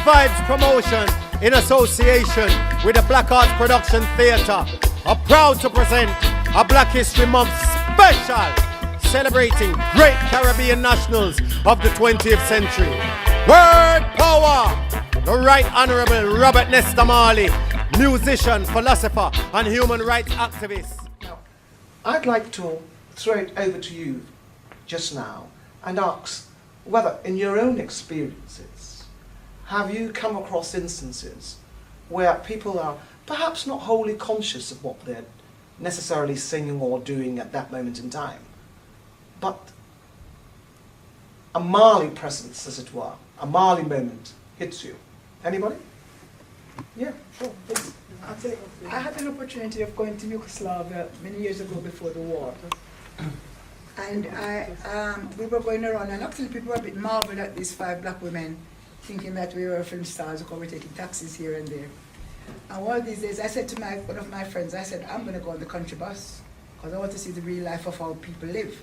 Vibes Promotion in association with the Black Arts Production Theatre are proud to present a Black History Month special celebrating great Caribbean nationals of the 20th century. Word power! The Right Honourable Robert Nesta Marley, musician, philosopher and human rights activist. Now, I'd like to throw it over to you just now and ask whether in your own experiences have you come across instances where people are perhaps not wholly conscious of what they're necessarily singing or doing at that moment in time, but a Marley presence, as it were, a Marley moment hits you. Anybody? Yeah, sure. Please. I had an opportunity of going to Yugoslavia many years ago before the war. And we were going around, and actually people were a bit marveled at these 5 black women, thinking that we were film stars because we were taking taxis here and there. And one of these days, I said to one of my friends, I said, I'm going to go on the country bus, because I want to see the real life of how people live.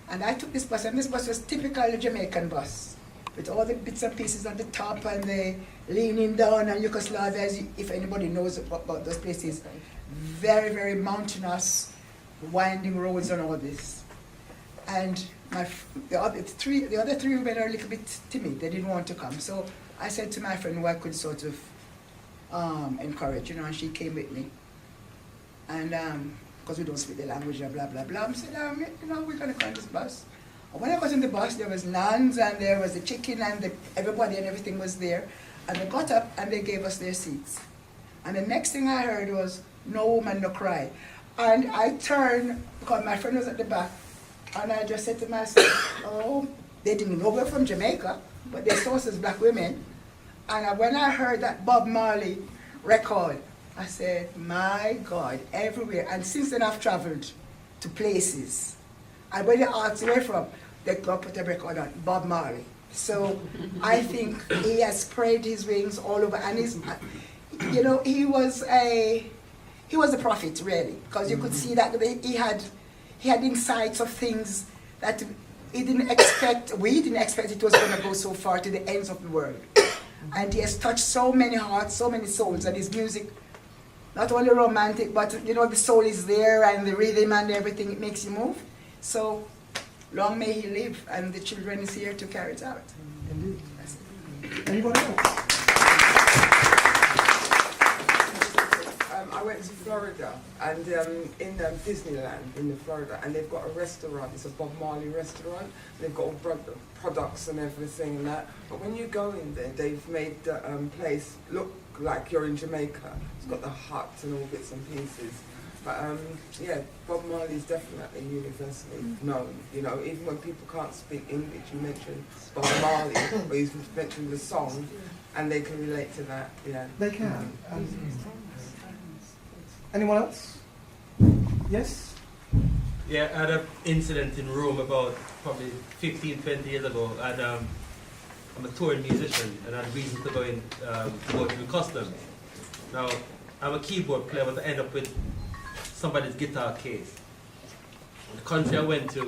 And I took this bus, and this bus was typically Jamaican bus, with all the bits and pieces at the top, and the leaning down, and Yugoslavia, if anybody knows about those places, very, very mountainous, winding roads and all this. And the other three women are a little bit timid. They didn't want to come. So I said to my friend who I could sort of encourage, and she came with me. And because we don't speak the language and blah, blah, blah, I said, we're going to go on this bus. And when I got in the bus, there was nuns and there was the chicken and everybody and everything was there. And they got up and they gave us their seats. And the next thing I heard was, no woman, no cry. And I turned, because my friend was at the back, and I just said to myself, oh, they didn't know we're from Jamaica, but they saw us as black women. And when I heard that Bob Marley record, I said, my God, everywhere. And since then I've traveled to places. And when they asked where from, they go put a record on, Bob Marley. So I think he has spread his wings all over. And he was a prophet, really, because you could see that he had insights of things that we didn't expect it was going to go so far to the ends of the world. And he has touched so many hearts, so many souls, and his music, not only romantic, but the soul is there, and the rhythm and everything, it makes you move. So long may he live, and the children is here to carry it out. Indeed. Anybody else? I went to Florida, and in Disneyland in Florida, and they've got a restaurant. It's a Bob Marley restaurant. They've got all products and everything and that. But when you go in there, they've made the place look like you're in Jamaica. It's got the huts and all bits and pieces. But yeah, Bob Marley is definitely universally known. Even when people can't speak English, you mention Bob Marley, or you mention the song, and they can relate to that. Yeah, they can. Anyone else? Yes? Yeah, I had an incident in Rome about probably 15, 20 years ago. I'm a touring musician, and I had reason to go through customs. Now, I'm a keyboard player, but I end up with somebody's guitar case. The country I went to,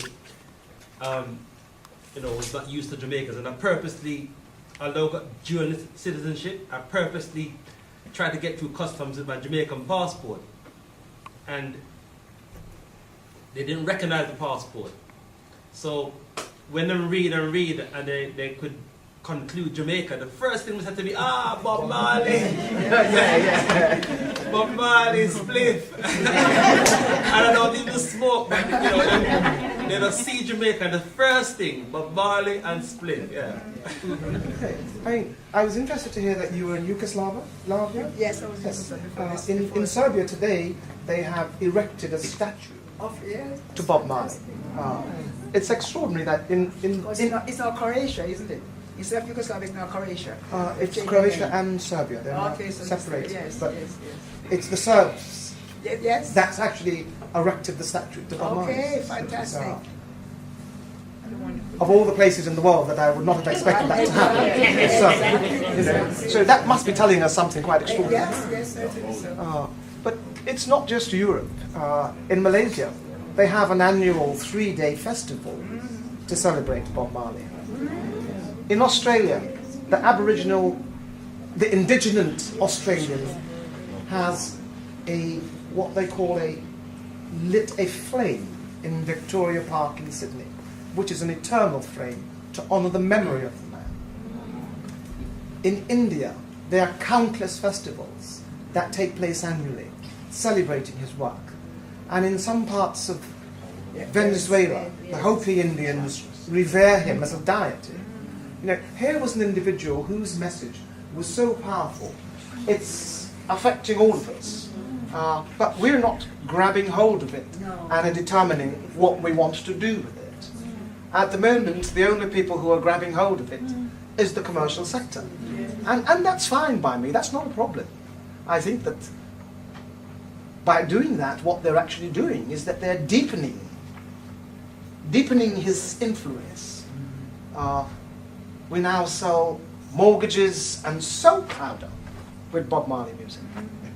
was not used to Jamaicans, and I purposely, although I got dual citizenship, I purposely tried to get through customs with my Jamaican passport. And they didn't recognize the passport. So when they read and they could conclude Jamaica, the first thing was said to me, Bob Marley. Bob Marley, spliff. I don't even smoke, but they don't see Jamaica, and the first thing, Bob Marley and spliff, yeah. Okay. I was interested to hear that you were in Yugoslavia? Yes, I was in Yugoslavia. In Serbia today, they have erected a statue to Bob Marley. It's extraordinary that it's now Croatia, isn't it? Instead of Yugoslavia, it's now Croatia. It's Croatia and Serbia. They're not separated. Yes, but it's the Serbs. Yes. That's actually erected the statue to Bob Marley. Okay, fantastic. Of all the places in the world that I would not have expected that to happen. So that must be telling us something quite extraordinary. Yes, certainly so. But it's not just Europe. In Malaysia, they have an annual 3-day festival to celebrate Bob Marley. In Australia, the Aboriginal the indigenous Australian has what they call lit a flame in Victoria Park in Sydney, which is an eternal flame to honour the memory of the man. In India, there are countless festivals that take place annually, celebrating his work. And in some parts of Venezuela, the Hopi Indians revere him as a deity. You know, here was an individual whose message was so powerful, it's affecting all of us. But we're not grabbing hold of it and determining what we want to do with it. At the moment, the only people who are grabbing hold of it is the commercial sector. And that's fine by me, that's not a problem. I think that by doing that, what they're actually doing is that they're deepening his influence. We now sell mortgages and soap powder with Bob Marley music.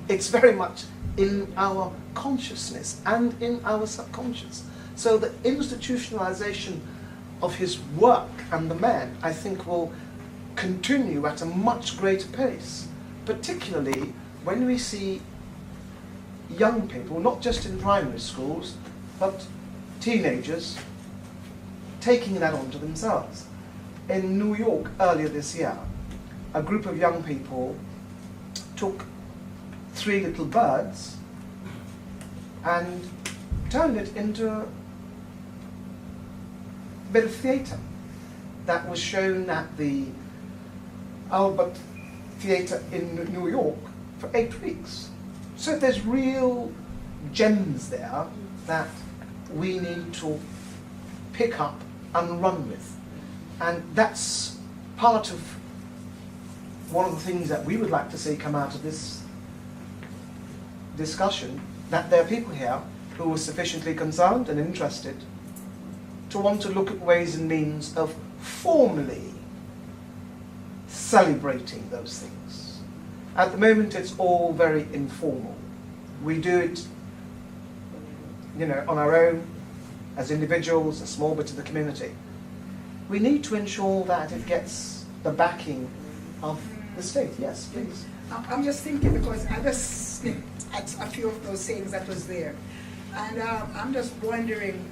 It's very much in our consciousness and in our subconscious. So the institutionalization of his work and the man, I think, will continue at a much greater pace, particularly when we see young people, not just in primary schools, but teenagers, taking that onto themselves. In New York earlier this year, a group of young people took 3 little birds and turned it into a bit of theatre that was shown at the Albert Theatre in New York for 8 weeks. So there's real gems there that we need to pick up and run with. And that's part of one of the things that we would like to see come out of this discussion, that there are people here who are sufficiently concerned and interested to want to look at ways and means of formally celebrating those things. At the moment, it's all very informal. We do it, you know, on our own, as individuals, a small bit of the community. We need to ensure that it gets the backing of the state. Yes, please. I'm just thinking, because I just snipped at a few of those sayings that was there. And I'm just wondering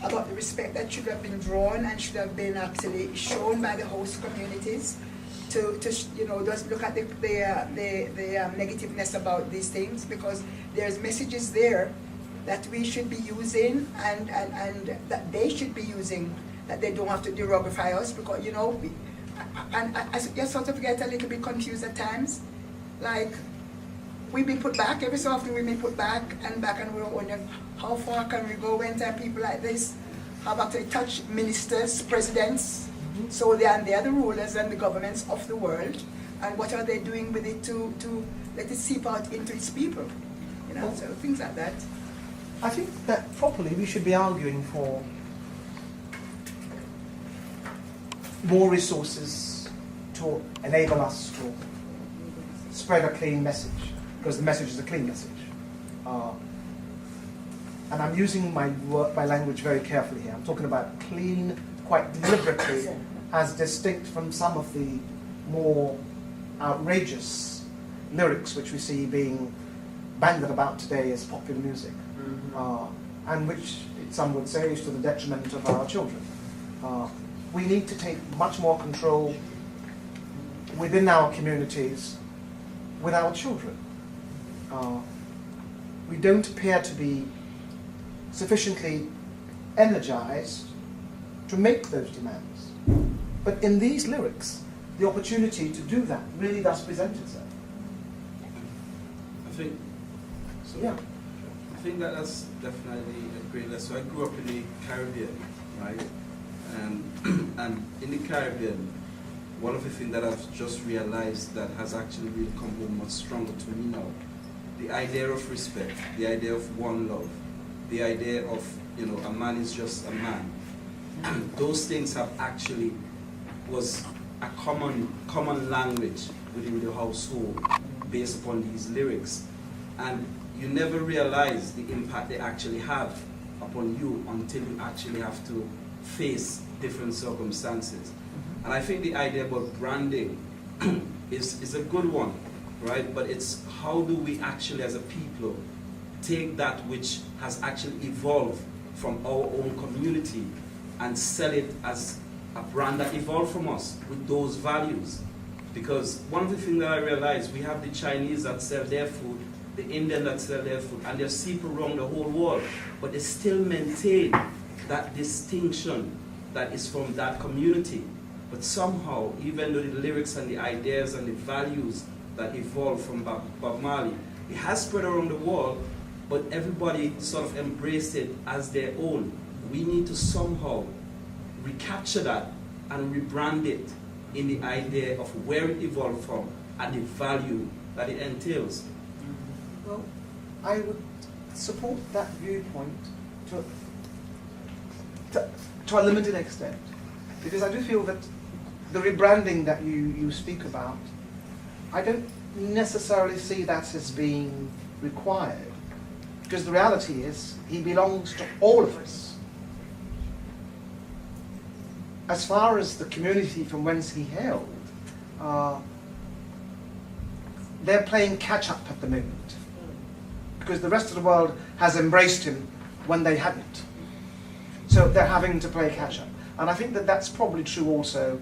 about the respect that should have been drawn and should have been actually shown by the host communities to you know, just look at the negativeness about these things, because there's messages there that we should be using and that they should be using, that they don't have to derogify us, because, you know, I just sort of get a little bit confused at times. Like, we've been put back, every so often we've been put back, and we're wondering, how far can we go when there are people like this have actually touched ministers, presidents, so they are the rulers and the governments of the world, and what are they doing with it to let it seep out into its people, you know, so things like that. I think that properly we should be arguing for more resources to enable us to spread a clean message, because the message is a clean message. And I'm using my language very carefully here. I'm talking about clean, quite deliberately, as distinct from some of the more outrageous lyrics which we see being bandied about today as popular music, and which some would say is to the detriment of our children. We need to take much more control within our communities with our children. We don't appear to be sufficiently energized to make those demands. But in these lyrics, the opportunity to do that really does present itself. I think that that's definitely a great lesson. So I grew up in the Caribbean, right? And in the Caribbean, one of the things that I've just realized that has actually really come home much stronger to me now, the idea of respect, the idea of one love, the idea of, you know, a man is just a man. Those things have actually was a common language within the household based upon these lyrics. And you never realize the impact they actually have upon you until you actually have to face different circumstances. And I think the idea about branding is a good one, right? But it's how do we actually as a people take that which has actually evolved from our own community and sell it as a brand that evolved from us with those values. Because one of the things that I realized, we have the Chinese that sell their food, the Indian that sell their food, and they're people around the whole world, but they still maintain that distinction that is from that community. But somehow, even though the lyrics and the ideas and the values that evolved from Bob Marley, it has spread around the world, but everybody sort of embraced it as their own. We need to somehow recapture that and rebrand it in the idea of where it evolved from and the value that it entails. Well, I would support that viewpoint to a limited extent, because I do feel that the rebranding that you speak about, I don't necessarily see that as being required, because the reality is he belongs to all of us. As far as the community from whence he hailed, they're playing catch-up at the moment, because the rest of the world has embraced him when they hadn't. So they're having to play catch-up. And I think that that's probably true also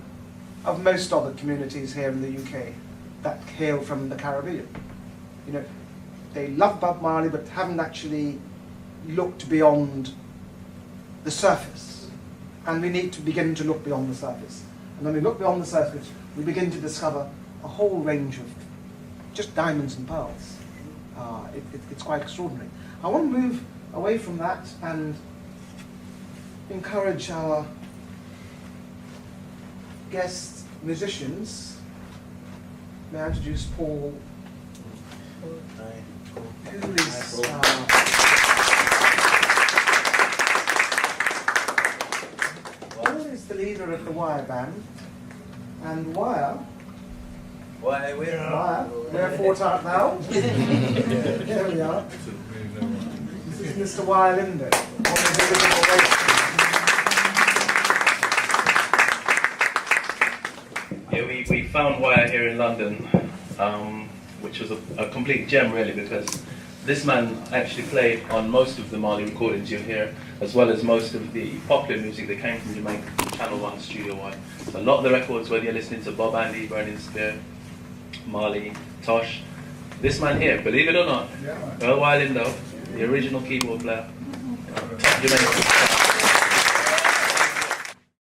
of most other communities here in the UK that hail from the Caribbean. You know, they love Bob Marley but haven't actually looked beyond the surface. And we need to begin to look beyond the surface. And when we look beyond the surface, we begin to discover a whole range of just diamonds and pearls. It's quite extraordinary. I want to move away from that and encourage our guest musicians. May I introduce Paul, who is Paul is the leader of the Wire Band, and Wire, we're forethought now. There we are. This is Mr. Wire Linder, one of the original race. Yeah, we found Wire here in London, which was a complete gem really, because this man actually played on most of the Marley recordings you hear, as well as most of the popular music that came from Jamaica, from Channel 1, Studio 1. So a lot of the records, whether you're listening to Bob Andy, Burning Spear, Marley, Tosh, this man here, believe it or not, Earl Wilding though, the original keyboard player, top Jamaican.